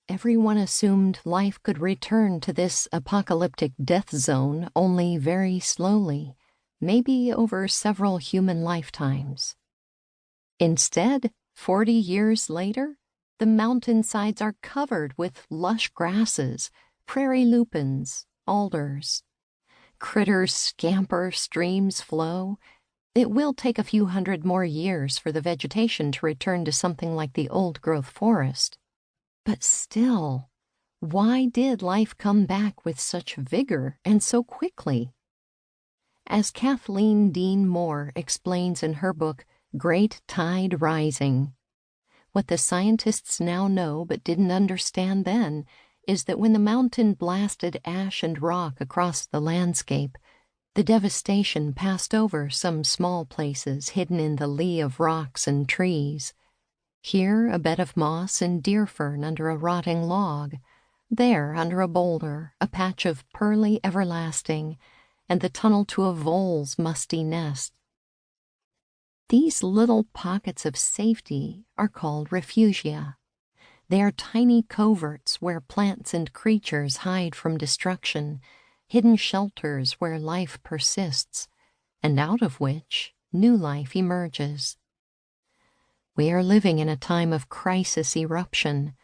everyone assumed life could return to this apocalyptic death zone only very slowly, maybe over several human lifetimes. Instead, 40 years later, the mountainsides are covered with lush grasses, prairie lupins, alders. Critters scamper, streams flow. It will take a few hundred more years for the vegetation to return to something like the old-growth forest. But still, why did life come back with such vigor and so quickly? As Kathleen Dean Moore explains in her book, Great Tide Rising, what the scientists now know but didn't understand then is that when the mountain blasted ash and rock across the landscape, the devastation passed over some small places hidden in the lee of rocks and trees. Here a bed of moss and deer fern under a rotting log, there under a boulder a patch of pearly everlasting, and the tunnel to a vole's musty nest. These little pockets of safety are called refugia. They are tiny coverts where plants and creatures hide from destruction, hidden shelters where life persists, and out of which new life emerges. We are living in a time of crisis eruption.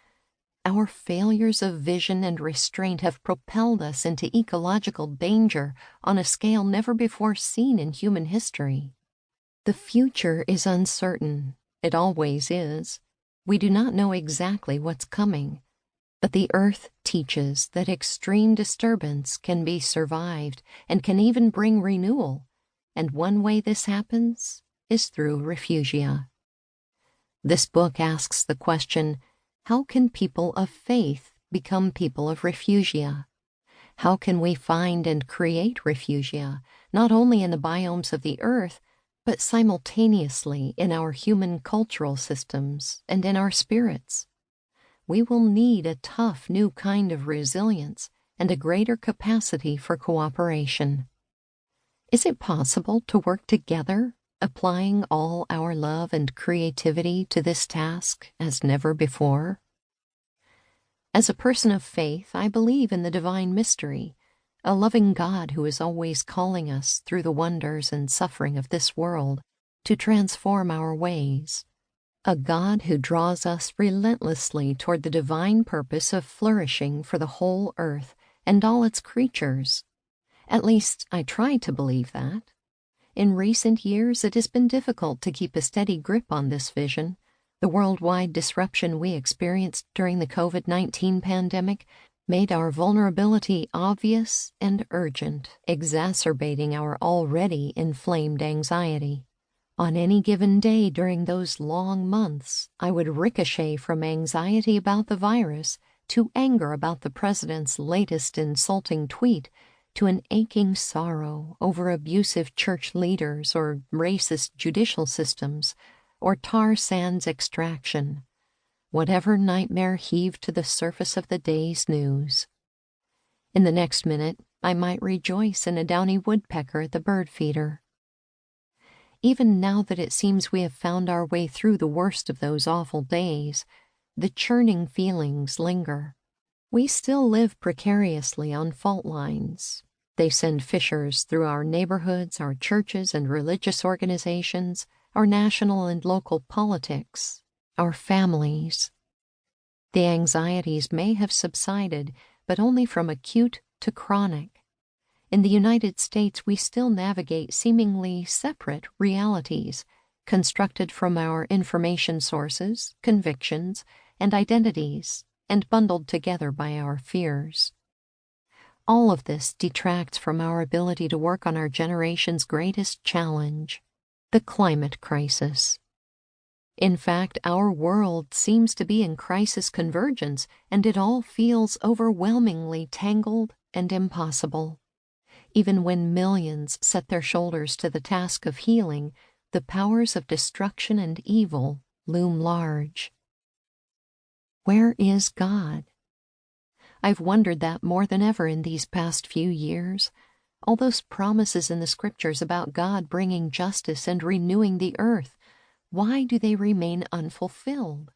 Our failures of vision and restraint have propelled us into ecological danger on a scale never before seen in human history. The future is uncertain. It always is. We do not know exactly what's coming, but the earth teaches that extreme disturbance can be survived and can even bring renewal, and one way this happens is through Refugia. This book asks the question, how can people of faith become people of Refugia? How can we find and create Refugia, not only in the biomes of the earth, but simultaneously in our human cultural systems and in our spirits? We will need a tough new kind of resilience and a greater capacity for cooperation. Is it possible to work together, applying all our love and creativity to this task as never before? As a person of faith, I believe in the divine mystery, a loving God who is always calling us through the wonders and suffering of this world to transform our ways, a God who draws us relentlessly toward the divine purpose of flourishing for the whole earth and all its creatures. At least, I try to believe that. In recent years, it has been difficult to keep a steady grip on this vision. The worldwide disruption we experienced during the COVID-19 pandemic made our vulnerability obvious and urgent, exacerbating our already inflamed anxiety. On any given day during those long months, I would ricochet from anxiety about the virus to anger about the president's latest insulting tweet to an aching sorrow over abusive church leaders or racist judicial systems or tar sands extraction. Whatever nightmare heaved to the surface of the day's news. In the next minute, I might rejoice in a downy woodpecker at the bird feeder. Even now that it seems we have found our way through the worst of those awful days, the churning feelings linger. We still live precariously on fault lines. They send fissures through our neighborhoods, our churches and religious organizations, our national and local politics, our families. The anxieties may have subsided, but only from acute to chronic. In the United States, we still navigate seemingly separate realities, constructed from our information sources, convictions, and identities, and bundled together by our fears. All of this detracts from our ability to work on our generation's greatest challenge, the climate crisis. In fact, our world seems to be in crisis convergence, and it all feels overwhelmingly tangled and impossible. Even when millions set their shoulders to the task of healing, the powers of destruction and evil loom large. Where is God? I've wondered that more than ever in these past few years. All those promises in the scriptures about God bringing justice and renewing the earth, why do they remain unfulfilled?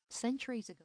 Centuries ago,